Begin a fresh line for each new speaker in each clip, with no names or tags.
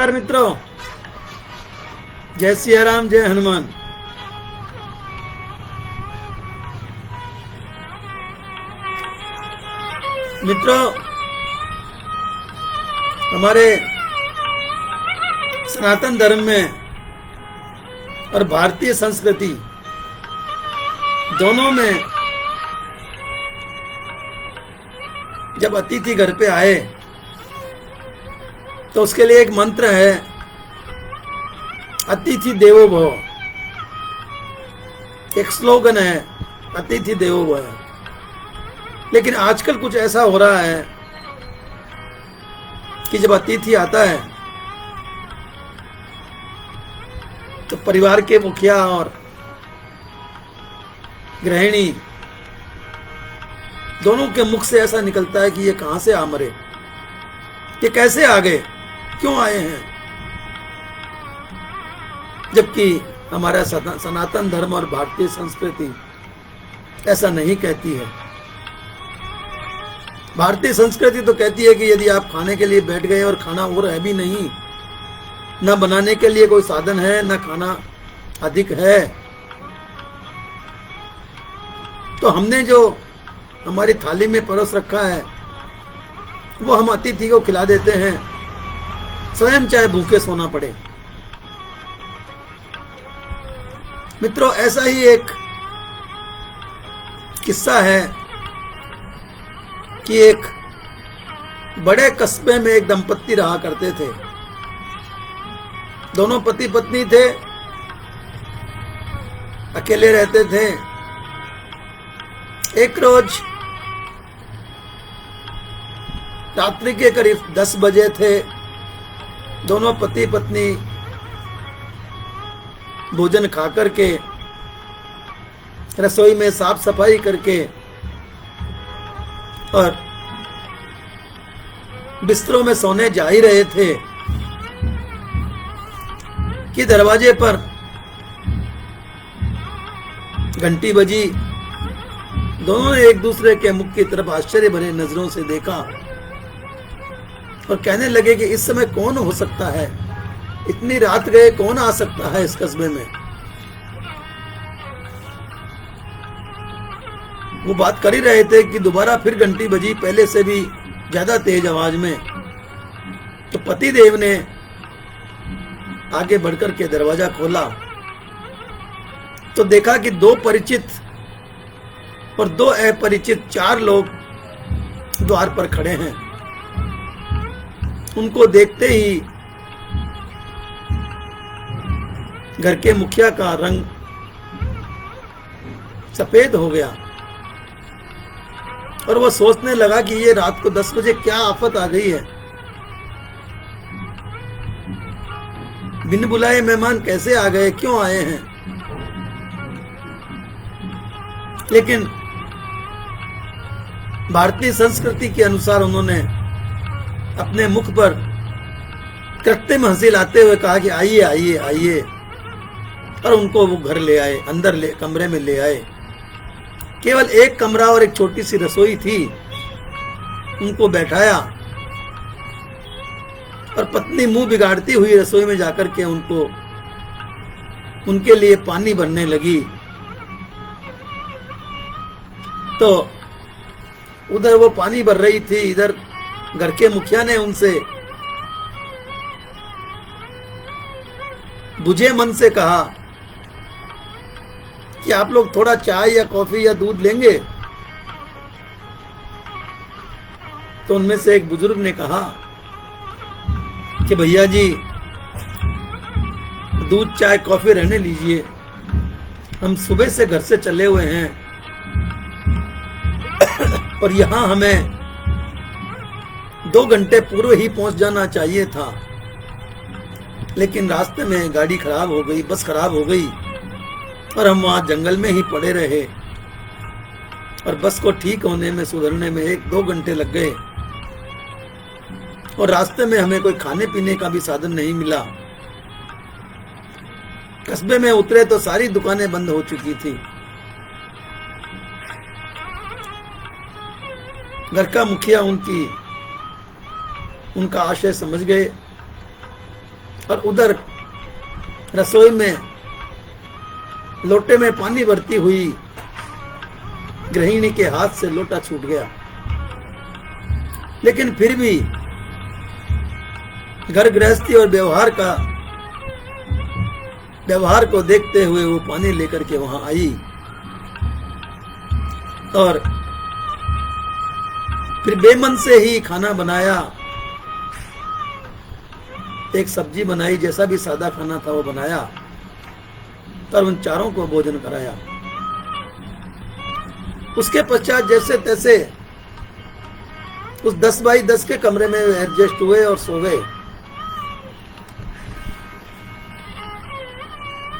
नमस्कार मित्रों, जय सिया राम, जय हनुमान। मित्रों, हमारे सनातन धर्म में और भारतीय संस्कृति दोनों में जब अतिथि घर पे आए तो उसके लिए एक मंत्र है, अतिथि देवो भव। एक स्लोगन है, अतिथि देवो भव। लेकिन आजकल कुछ ऐसा हो रहा है कि जब अतिथि आता है तो परिवार के मुखिया और गृहिणी दोनों के मुख से ऐसा निकलता है कि ये कहां से आ मरे, ये कैसे आ गए, क्यों आए हैं। जबकि हमारा सनातन धर्म और भारतीय संस्कृति ऐसा नहीं कहती है। भारतीय संस्कृति तो कहती है कि यदि आप खाने के लिए बैठ गए और खाना और है भी नहीं, न बनाने के लिए कोई साधन है, न खाना अधिक है, तो हमने जो हमारी थाली में परोस रखा है वो हम अतिथि को खिला देते हैं, स्वयं चाहे भूखे सोना पड़े। मित्रों, ऐसा ही एक किस्सा है कि एक बड़े कस्बे में एक दंपत्ति रहा करते थे। दोनों पति पत्नी थे, अकेले रहते थे। एक रोज रात्रि के करीब 10 बजे थे। दोनों पति पत्नी भोजन खा करके, रसोई में साफ सफाई करके और बिस्तरों में सोने जा ही रहे थे कि दरवाजे पर घंटी बजी। दोनों ने एक दूसरे के मुख की तरफ आश्चर्य भरे नजरों से देखा और कहने लगे कि इस समय कौन हो सकता है, इतनी रात गए कौन आ सकता है इस कस्बे में। वो बात कर ही रहे थे कि दोबारा फिर घंटी बजी, पहले से भी ज्यादा तेज आवाज में। तो पति देव ने आगे बढ़कर के दरवाजा खोला तो देखा कि 2 परिचित और 2 अपरिचित 4 लोग द्वार पर खड़े हैं। उनको देखते ही घर के मुखिया का रंग सफेद हो गया और वो सोचने लगा कि ये रात को 10 बजे क्या आफत आ गई है। बिन बुलाए मेहमान कैसे आ गए, क्यों आए हैं। लेकिन भारतीय संस्कृति के अनुसार उन्होंने अपने मुख पर कृत्रिम हंसी लाते हुए कहा कि आइए आइए आइए, और उनको वो घर ले आए, अंदर कमरे में ले आए। केवल एक कमरा और एक छोटी सी रसोई थी। उनको बैठाया और पत्नी मुंह बिगाड़ती हुई रसोई में जाकर के उनके लिए पानी भरने लगी। तो उधर वो पानी भर रही थी, इधर घर के मुखिया ने उनसे बुझे मन से कहा कि आप लोग थोड़ा चाय या कॉफी या दूध लेंगे। तो उनमें से एक बुजुर्ग ने कहा कि भैया जी, दूध चाय कॉफी रहने लीजिए, हम सुबह से घर से चले हुए हैं और यहां हमें 2 घंटे पूर्व ही पहुंच जाना चाहिए था, लेकिन रास्ते में गाड़ी खराब हो गई, बस खराब हो गई और हम वहां जंगल में ही पड़े रहे और बस को ठीक होने में, सुधरने में 1-2 घंटे लग गए और रास्ते में हमें कोई खाने पीने का भी साधन नहीं मिला। कस्बे में उतरे तो सारी दुकानें बंद हो चुकी थी। घर का मुखिया उनका आशय समझ गए और उधर रसोई में लोटे में पानी भरती हुई गृहिणी के हाथ से लोटा छूट गया। लेकिन फिर भी घर गृहस्थी और व्यवहार को देखते हुए वो पानी लेकर के वहां आई और फिर बेमन से ही खाना बनाया। एक सब्जी बनाई, जैसा भी सादा खाना था वो बनाया और उन चारों को भोजन कराया। उसके पश्चात जैसे तैसे उस 10 बाई 10 के कमरे में एडजस्ट हुए और सो गए।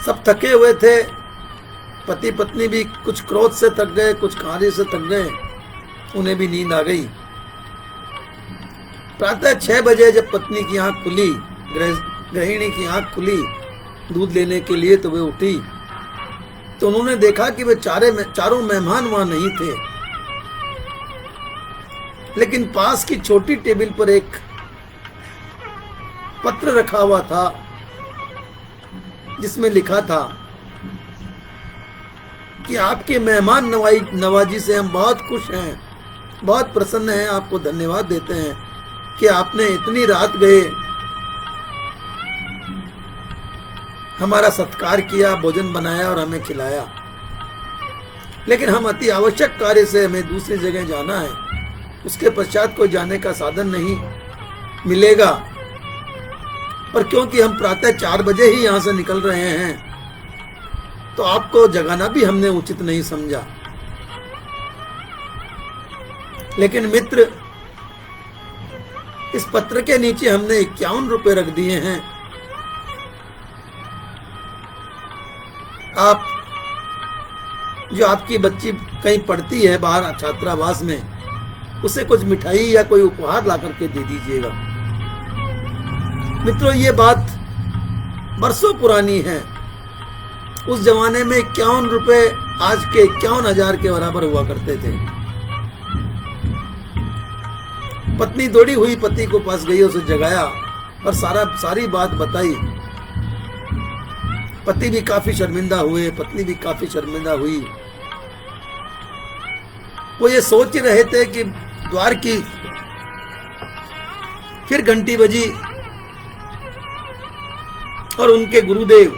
सब थके हुए थे, पति पत्नी भी कुछ क्रोध से थक गए, कुछ कार्य से थक गए, उन्हें भी नींद आ गई। प्रातः 6 बजे जब पत्नी की आंख खुली, गृहिणी की आंख खुली दूध लेने के लिए, तो वे उठी तो उन्होंने देखा कि वे चारों मेहमान वहां नहीं थे, लेकिन पास की छोटी टेबल पर एक पत्र रखा हुआ था जिसमें लिखा था कि आपके मेहमान नवाजी से हम बहुत खुश हैं, बहुत प्रसन्न हैं, आपको धन्यवाद देते हैं कि आपने इतनी रात गए हमारा सत्कार किया, भोजन बनाया और हमें खिलाया। लेकिन हम अति आवश्यक कार्य से हमें दूसरी जगह जाना है, उसके पश्चात कोई जाने का साधन नहीं मिलेगा। पर क्योंकि हम प्रातः 4 बजे ही यहां से निकल रहे हैं, तो आपको जगाना भी हमने उचित नहीं समझा। लेकिन मित्र, इस पत्र के नीचे हमने 51 रुपए रख दिए हैं। आप जो आपकी बच्ची कहीं पढ़ती है बाहर छात्रावास में, उसे कुछ मिठाई या कोई उपहार ला करके दे दीजिएगा। मित्रों, ये बात बरसों पुरानी है। उस जमाने में 51 रुपए आज के 51,000 के बराबर हुआ करते थे। पत्नी दौड़ी हुई पति को पास गई, उसे जगाया और सारी बात बताई। पति भी काफी शर्मिंदा हुए, पत्नी भी काफी शर्मिंदा हुई। वो ये सोच रहे थे कि द्वार की फिर घंटी बजी और उनके गुरुदेव,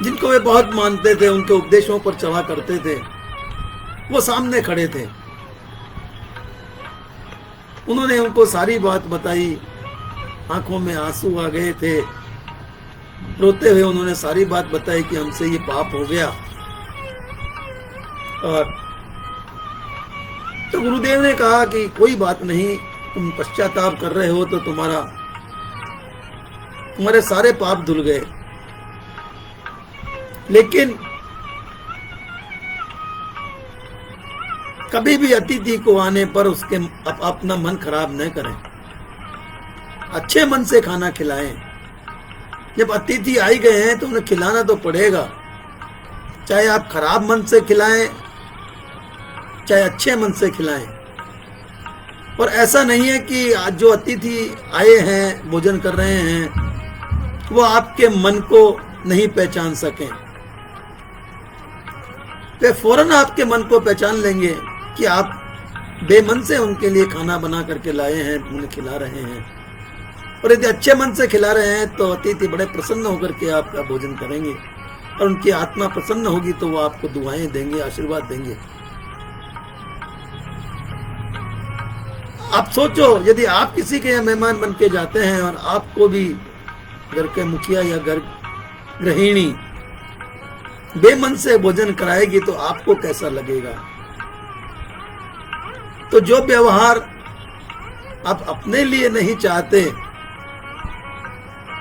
जिनको वे बहुत मानते थे, उनके उपदेशों पर चला करते थे, वो सामने खड़े थे। उन्होंने उनको सारी बात बताई, आंखों में आंसू आ गए थे। रोते हुए उन्होंने सारी बात बताई कि हमसे ये पाप हो गया। और तो गुरुदेव ने कहा कि कोई बात नहीं, तुम पश्चाताप कर रहे हो तो तुम्हारे सारे पाप धुल गए। लेकिन कभी भी अतिथि को आने पर उसके अपना मन खराब न करें, अच्छे मन से खाना खिलाएं। जब अतिथि आई गए हैं तो उन्हें खिलाना तो पड़ेगा, चाहे आप खराब मन से खिलाएं चाहे अच्छे मन से खिलाएं। और ऐसा नहीं है कि आज जो अतिथि आए हैं, भोजन कर रहे हैं, वो आपके मन को नहीं पहचान सकें। वे फौरन आपके मन को पहचान लेंगे कि आप बेमन से उनके लिए खाना बना करके लाए हैं, उन्हें खिला रहे हैं। और यदि अच्छे मन से खिला रहे हैं तो अतिथि बड़े प्रसन्न होकर के आपका भोजन करेंगे, और उनकी आत्मा प्रसन्न होगी तो वो आपको दुआएं देंगे, आशीर्वाद देंगे। आप सोचो, यदि आप किसी के यहाँ मेहमान बन के जाते हैं और आपको भी घर के मुखिया या घर गृहिणी बेमन से भोजन कराएगी तो आपको कैसा लगेगा। तो जो व्यवहार आप अपने लिए नहीं चाहते,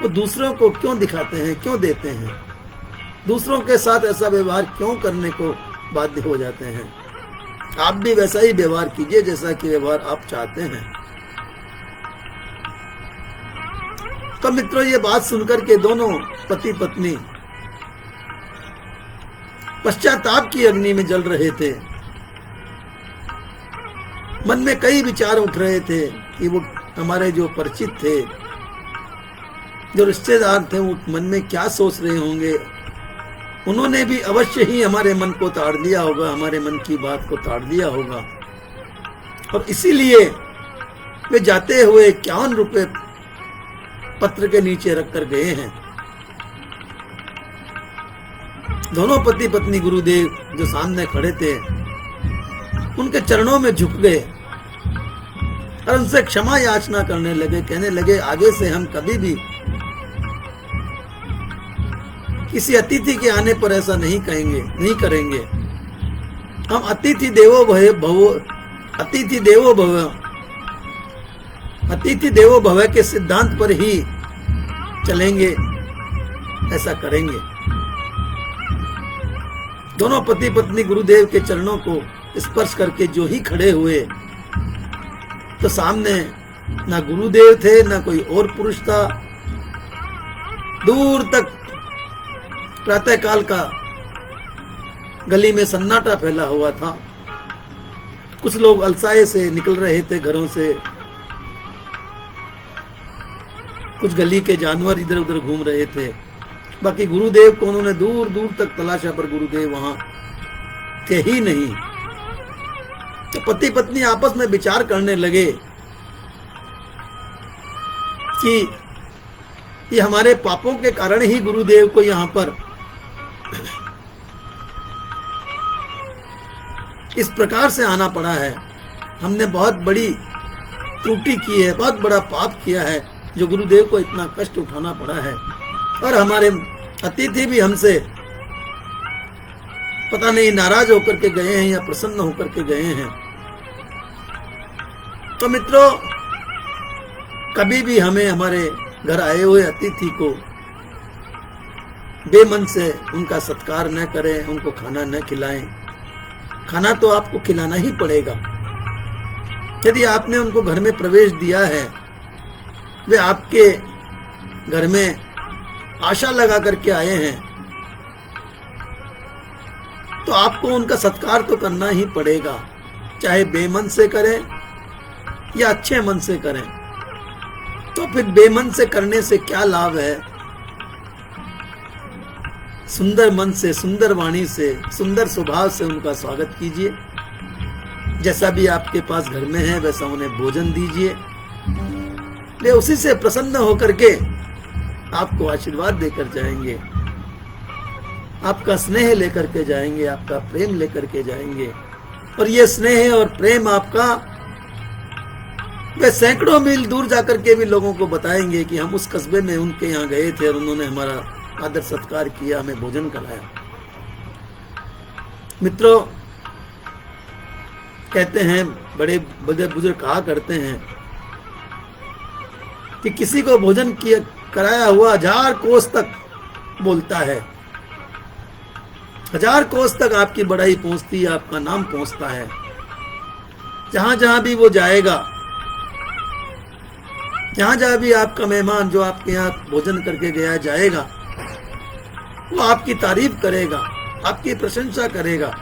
वो दूसरों को क्यों दिखाते हैं, क्यों देते हैं? दूसरों के साथ ऐसा व्यवहार क्यों करने को बाध्य हो जाते हैं? आप भी वैसा ही व्यवहार कीजिए जैसा कि व्यवहार आप चाहते हैं। तो मित्रों, ये बात सुनकर के दोनों पति पत्नी पश्चाताप की अग्नि में जल रहे थे। मन में कई विचार उठ रहे थे कि वो हमारे जो परिचित थे, जो रिश्तेदार थे, वो मन में क्या सोच रहे होंगे। उन्होंने भी अवश्य ही हमारे मन को ताड़ दिया होगा, हमारे मन की बात को ताड़ दिया होगा, और इसीलिए वे जाते हुए 51 रुपए पत्र के नीचे रखकर गए हैं। दोनों पति पत्नी गुरुदेव जो सामने खड़े थे उनके चरणों में झुक गए और उनसे क्षमा याचना करने लगे। कहने लगे, आगे से हम कभी भी किसी अतिथि के आने पर ऐसा नहीं कहेंगे, नहीं करेंगे। हम अतिथि देवो भव, अतिथि देवो भव, अतिथि देवो भव के सिद्धांत पर ही चलेंगे, ऐसा करेंगे। दोनों पति पत्नी गुरुदेव के चरणों को स्पर्श करके जो ही खड़े हुए, तो सामने ना गुरुदेव थे ना कोई और पुरुष था। दूर तक प्रातः काल का गली में सन्नाटा फैला हुआ था। कुछ लोग अलसाए से निकल रहे थे घरों से, कुछ गली के जानवर इधर उधर घूम रहे थे। बाकी गुरुदेव को उन्होंने दूर दूर तक तलाशा, पर गुरुदेव वहां थे ही नहीं। तो पति पत्नी आपस में विचार करने लगे कि ये हमारे पापों के कारण ही गुरुदेव को यहाँ पर इस प्रकार से आना पड़ा है। हमने बहुत बड़ी त्रुटि की है, बहुत बड़ा पाप किया है, जो गुरुदेव को इतना कष्ट उठाना पड़ा है। और हमारे अतिथि भी हमसे पता नहीं नाराज होकर के गए हैं या प्रसन्न होकर के गए हैं। तो मित्रों, कभी भी हमें हमारे घर आए हुए अतिथि को बेमन से उनका सत्कार न करें, उनको खाना न खिलाएं। खाना तो आपको खिलाना ही पड़ेगा। यदि आपने उनको घर में प्रवेश दिया है, वे आपके घर में आशा लगा करके आए हैं, तो आपको उनका सत्कार तो करना ही पड़ेगा, चाहे बेमन से करें या अच्छे मन से करें। तो फिर बेमन से करने से क्या लाभ है? सुंदर मन से, सुंदर वाणी से, सुंदर स्वभाव से उनका स्वागत कीजिए। जैसा भी आपके पास घर में है वैसा उन्हें भोजन दीजिए। वे उसी से प्रसन्न होकर के आपको आशीर्वाद देकर जाएंगे, आपका स्नेह लेकर के जाएंगे, आपका प्रेम लेकर के जाएंगे। और ये स्नेह और प्रेम आपका वे सैकड़ों मील दूर जाकर के भी लोगों को बताएंगे कि हम उस कस्बे में उनके यहाँ गए थे और उन्होंने हमारा आदर सत्कार किया, हमें भोजन कराया। मित्रों, कहते हैं, बड़े बड़े बुजुर्ग कहा करते हैं कि किसी को भोजन किया कराया हुआ 1000 कोस तक बोलता है। 1000 कोस तक आपकी बड़ाई पहुंचती है, आपका नाम पहुंचता है। जहां जहां भी वो जाएगा, जहां जहां भी आपका मेहमान जो आपके यहाँ भोजन करके गया जाएगा, वो आपकी तारीफ करेगा, आपकी प्रशंसा करेगा।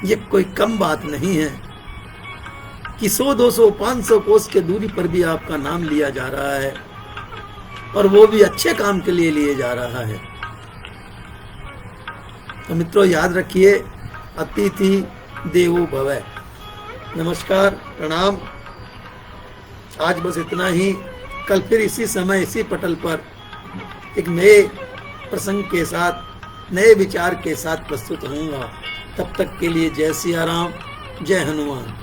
ये कोई कम बात नहीं है कि 100, 200, 500 कोस के दूरी पर भी आपका नाम लिया जा रहा है, और वो भी अच्छे काम के लिए जा रहा है। तो मित्रों, याद रखिए, अतिथि देवो भव। नमस्कार, प्रणाम। आज बस इतना ही। कल फिर इसी समय इसी पटल पर एक नए प्रसंग के साथ, नए विचार के साथ प्रस्तुत होऊंगा। तब तक के लिए जय सिया राम, जय हनुमान।